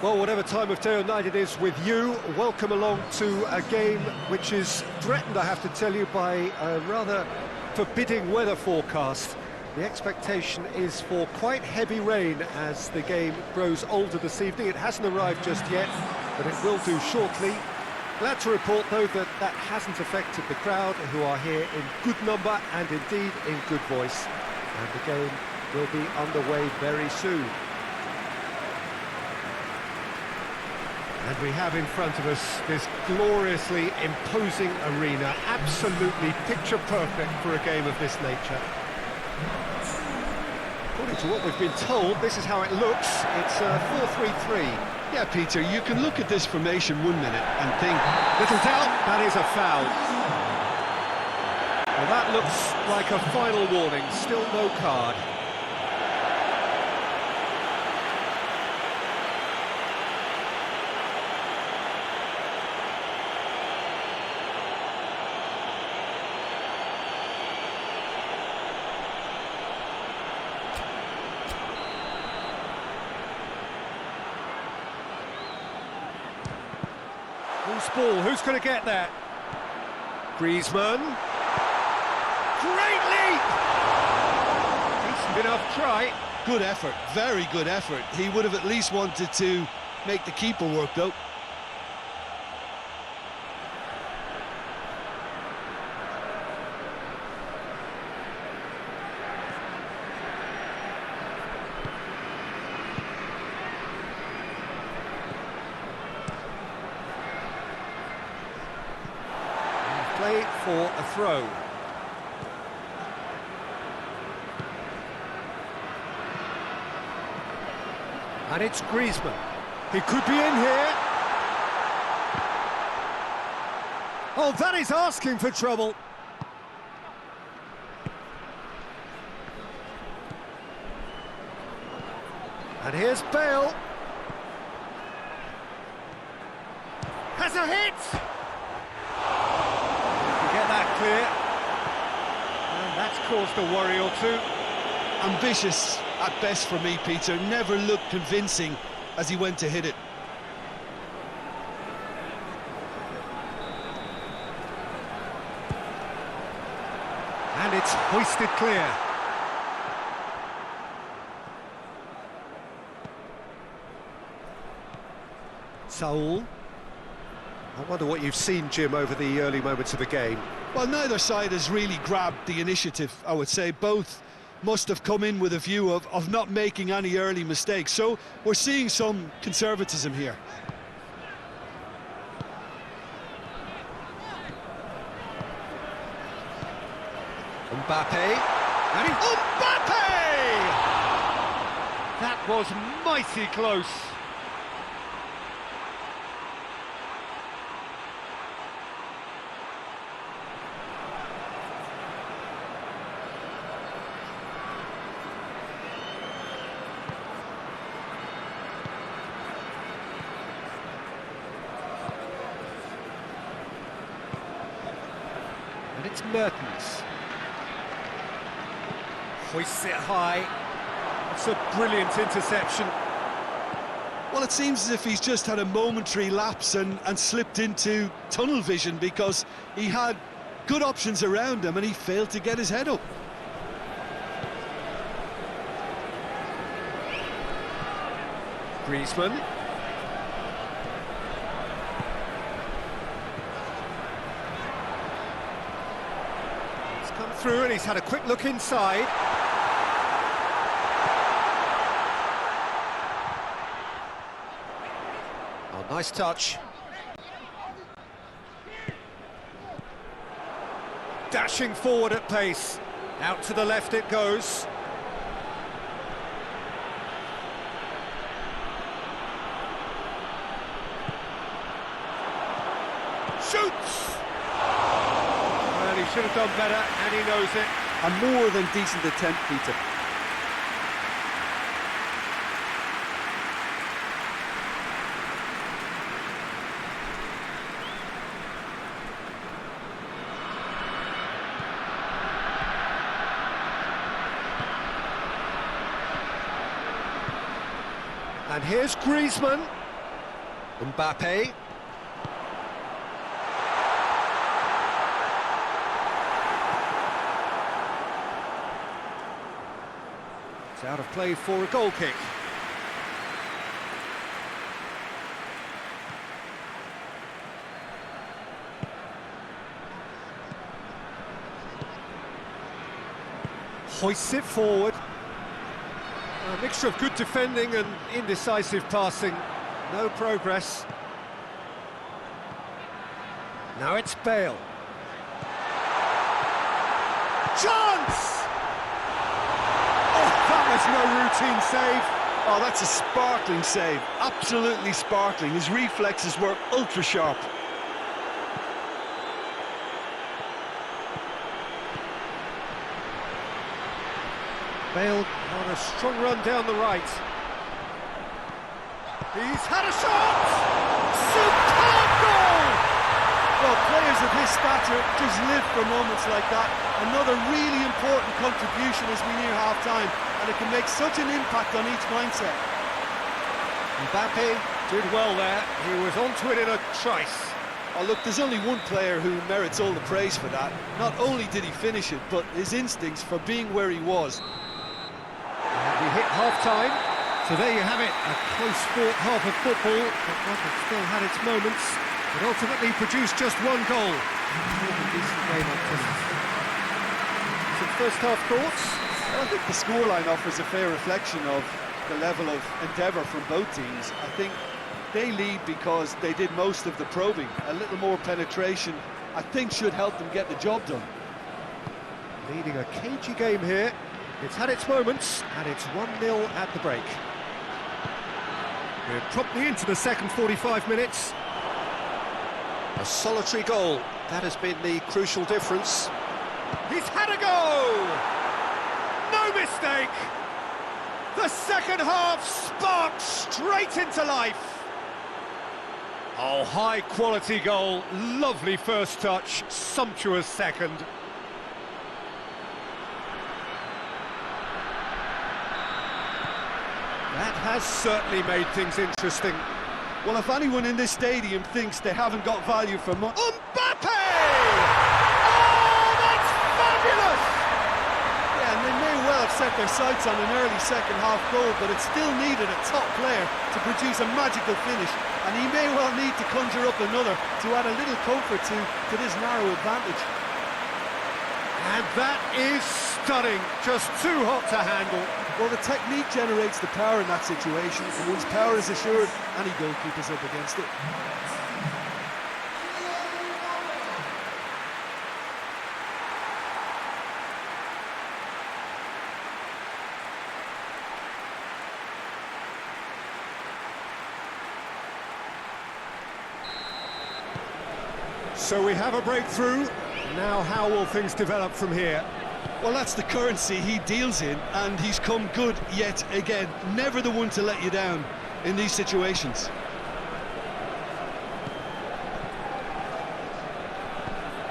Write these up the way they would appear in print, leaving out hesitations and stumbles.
Well, whatever time of day or night it is with you, welcome along to a game which is threatened, I have to tell you, by a rather forbidding weather forecast. The expectation is for quite heavy rain as the game grows older this evening. It hasn't arrived just yet, but it will do shortly. Glad to report, though, that that hasn't affected the crowd, who are here in good number and indeed in good voice. And the game will be underway very soon. And we have in front of us this gloriously imposing arena, absolutely picture perfect for a game of this nature. According to what we've been told, this is how it looks. It's 4-3-3. Yeah, Peter, you can look at this formation 1 minute and think, Little doubt, that is a foul. Well, that looks like a final warning, still no card. Loose ball, who's going to get that? Griezmann. Great leap! Decent enough try. good effort, very good effort. He would have at least wanted to make the keeper work, though. Play for a throw. And it's Griezmann. He could be in here. Oh, that is asking for trouble. And here's Bale. Has a hit! Clear, and that's caused a worry or two. Ambitious at best for me, Peter. Never looked convincing as he went to hit it. And it's hoisted clear. Saul. I wonder what you've seen, Jim, over the early moments of the game. Well, neither side has really grabbed the initiative, I would say. Both must have come in with a view of not making any early mistakes. So we're seeing some conservatism here. Mbappe. And Mbappe! That was mighty close. And it's Mertens. Hoists it high. It's a brilliant interception. Well, it seems as if he's just had a momentary lapse and slipped into tunnel vision, because he had good options around him and he failed to get his head up. Griezmann. Through, and he's had a quick look inside. Oh, nice touch. Dashing forward at pace. Out to the left it goes. Shoots! He should have done better, and he knows it. A more than decent attempt, Peter. And here's Griezmann. Mbappe. It's out of play for a goal kick. Hoists it forward. A mixture of good defending and indecisive passing. No progress. Now it's Bale. Chance! Oh, that was no routine save. Oh, that's a sparkling save. Absolutely sparkling. His reflexes were ultra sharp. Bale on a strong run down the right. He's had a shot! Superb goal! Well, players of his stature just live for moments like that. Another really important contribution as we near half-time, and it can make such an impact on each mindset. Mbappe did well there. He was onto it in a trice. Oh, look, there's only one player who merits all the praise for that. Not only did he finish it, but his instincts for being where he was. And we hit half-time. So there you have it, a close-fought half of football, but one that still had its moments, but ultimately produced just one goal. A decent game on tennis. Some first-half thoughts? Well, I think the scoreline offers a fair reflection of the level of endeavour from both teams. I think they lead because they did most of the probing. A little more penetration, I think, should help them get the job done. Leading a cagey game here. It's had its moments, and it's 1-0 at the break. We're promptly into the second 45 minutes. A solitary goal. That has been the crucial difference. He's had a go! No mistake! The second half sparked straight into life. Oh, high-quality goal. Lovely first touch, sumptuous second. That has certainly made things interesting. Well, if anyone in this stadium thinks they haven't got value for money... Mbappe! Oh, that's fabulous! Yeah, and they may well have set their sights on an early second-half goal, but it still needed a top player to produce a magical finish, and he may well need to conjure up another to add a little comfort to this narrow advantage. And that is stunning, just too hot to handle. Well, the technique generates the power in that situation, and once power is assured, any goalkeeper's up against it. So we have a breakthrough. Now how will things develop from here? Well, that's the currency he deals in, and he's come good yet again. Never the one to let you down in these situations.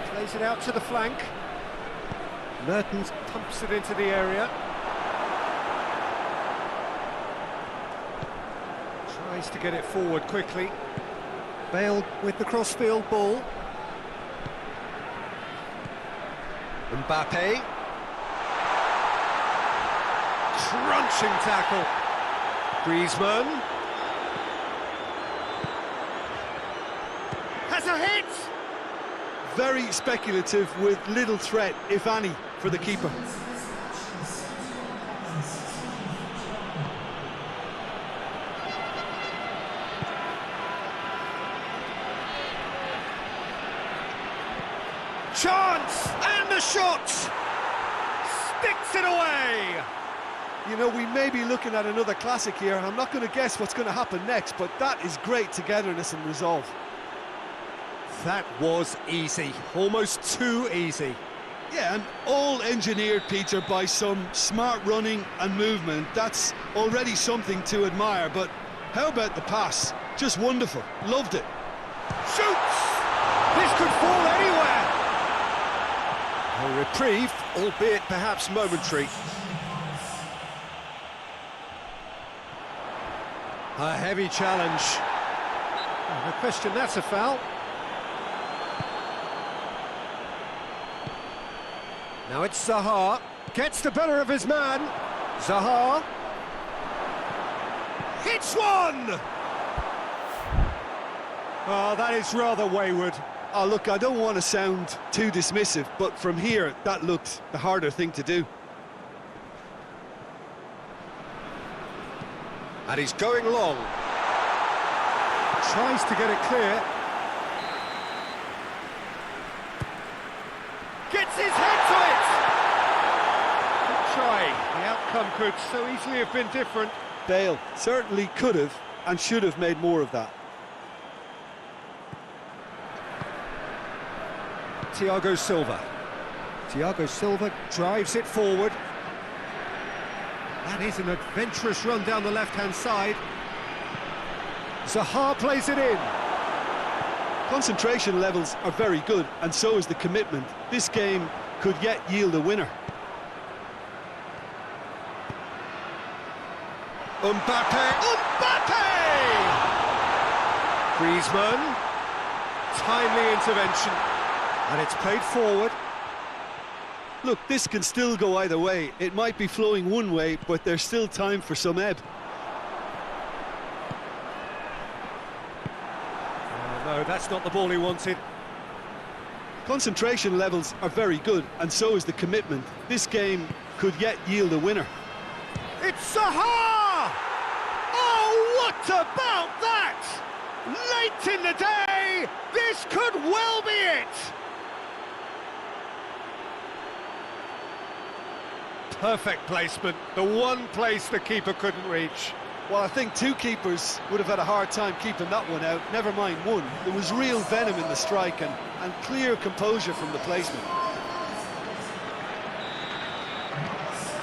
Plays it out to the flank. Mertens pumps it into the area. Tries to get it forward quickly. Bale with the crossfield ball. Mbappe. Crunching tackle. Griezmann. Has a hit! Very speculative with little threat, if any, for the keeper. Chance! And the shot! Sticks it away! You know, we may be looking at another classic here. I'm not going to guess what's going to happen next, but that is great togetherness and resolve. That was easy, almost too easy. Yeah, and all engineered, Peter, by some smart running and movement. That's already something to admire, but how about the pass? Just wonderful. Loved it. Shoots! This could fall anywhere! A reprieve, albeit perhaps momentary. A heavy challenge. No question, that's a foul. Now it's Zaha. Gets the better of his man. Zaha. Hits one! Oh, that is rather wayward. Oh, look, I don't want to sound too dismissive, but from here, that looked the harder thing to do. And he's going long. Tries to get it clear. Gets his head to it! Good try. The outcome could so easily have been different. Bale certainly could have and should have made more of that. Thiago Silva. Thiago Silva drives it forward. That is an adventurous run down the left-hand side. Zaha plays it in. Concentration levels are very good, and so is the commitment. This game could yet yield a winner. Mbappe! Griezmann. Timely intervention. And it's played forward. Look, this can still go either way. It might be flowing one way, but there's still time for some ebb. Oh, no, that's not the ball he wanted. Concentration levels are very good, and so is the commitment. This game could yet yield a winner. It's Zaha! Oh, what about that? Late in the day, this could well be it! Perfect placement, the one place the keeper couldn't reach. Well, I think two keepers would have had a hard time keeping that one out, never mind one. There was real venom in the strike and clear composure from the placement.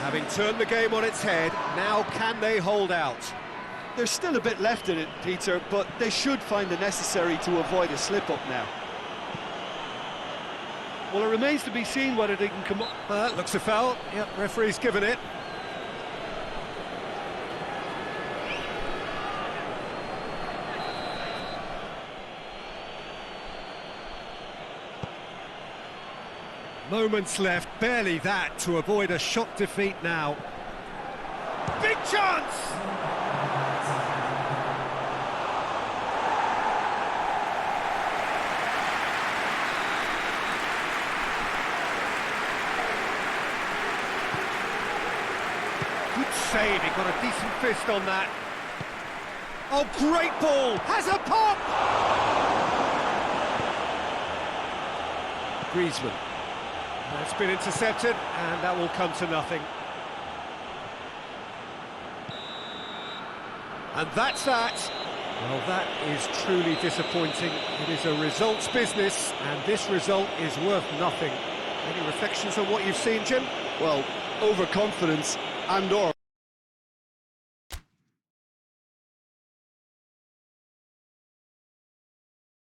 Having turned the game on its head, now can they hold out? There's still a bit left in it, Peter, but they should find the necessary to avoid a slip-up now. Well, it remains to be seen whether they can come up. That looks a foul. Yep, referee's given it. Moments left, barely that, to avoid a shock defeat now. Big chance! Good save, he got a decent fist on that. Oh, great ball! Has a pop! Griezmann. It's been intercepted, and that will come to nothing. And that's that. Well, that is truly disappointing. It is a results business, and this result is worth nothing. Any reflections on what you've seen, Jim? Well, overconfidence and/or